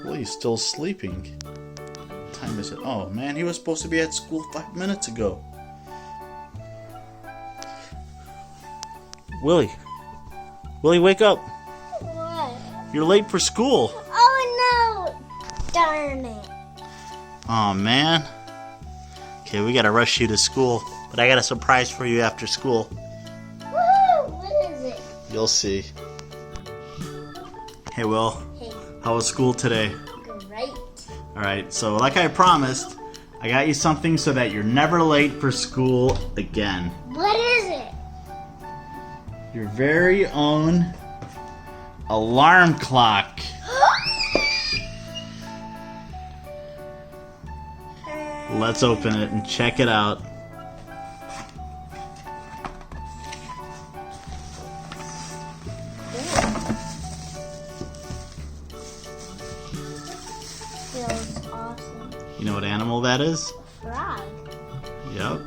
Willy's still sleeping. What time is it? Oh man, he was supposed to be at school 5 minutes ago. Willy, wake up. What? You're late for school. Oh no! Darn it. Oh man. Okay, we gotta rush you to school. But I got a surprise for you after school. Woo! What is it? You'll see. Hey Will, Hey. how was school today? Great. Alright, so like I promised, I got you something so that you're never late for school again. What is it? Your very own alarm clock. Let's open it and check it out. Feels awesome. You know what animal that is? Frog. Yep.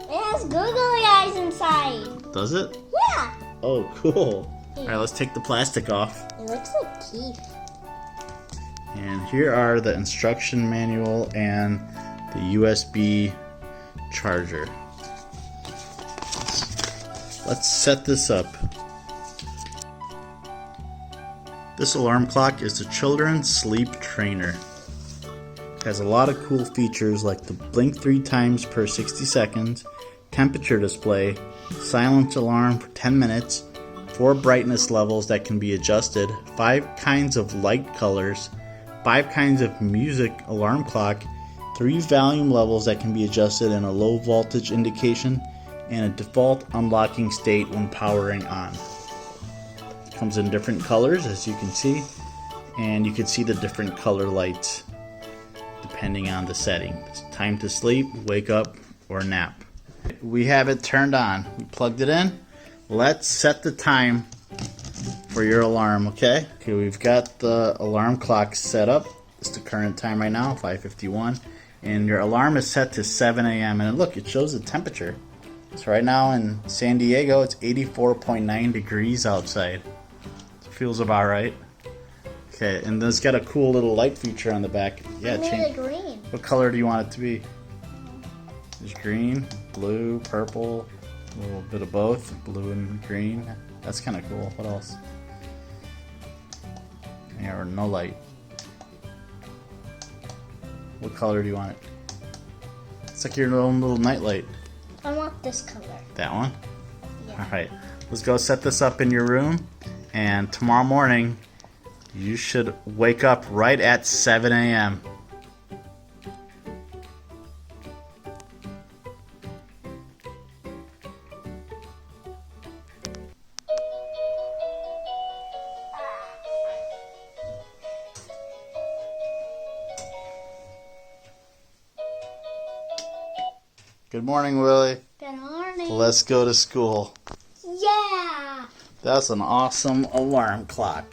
It has googly eyes inside. Does it? Yeah. Oh, cool. Alright, let's take the plastic off. It looks like teeth. And here are the instruction manual and the USB charger. Let's set this up. This alarm clock is the children's sleep trainer. It has a lot of cool features like the blink 3 times per 60 seconds, temperature display, silence alarm for 10 minutes, 4 brightness levels that can be adjusted, 5 kinds of light colors, 5 kinds of music alarm clock, 3 volume levels that can be adjusted, and a low voltage indication, and a default unlocking state when powering on. It comes in different colors, as you can see, and you can see the different color lights depending on the setting. It's time to sleep, wake up, or nap. We have it turned on. We plugged it in. Let's set the time for your alarm, okay? Okay, we've got the alarm clock set up. It's the current time right now, 5:51. And your alarm is set to 7 a.m. And look, it shows the temperature. So right now in San Diego, it's 84.9 degrees outside. It feels about right. Okay, and then it's got a cool little light feature on the back. Yeah, I made change. it green. What color do you want it to be? There's green, blue, purple, a little bit of both, blue and green. That's kind of cool. What else? Yeah, or no light. What color do you want it? It's like your own little night light. I want this color. That one? Yeah. Alright, let's go set this up in your room. And tomorrow morning, you should wake up right at 7 a.m. Good morning, Willy. Good morning. Let's go to school. Yeah. That's an awesome alarm clock.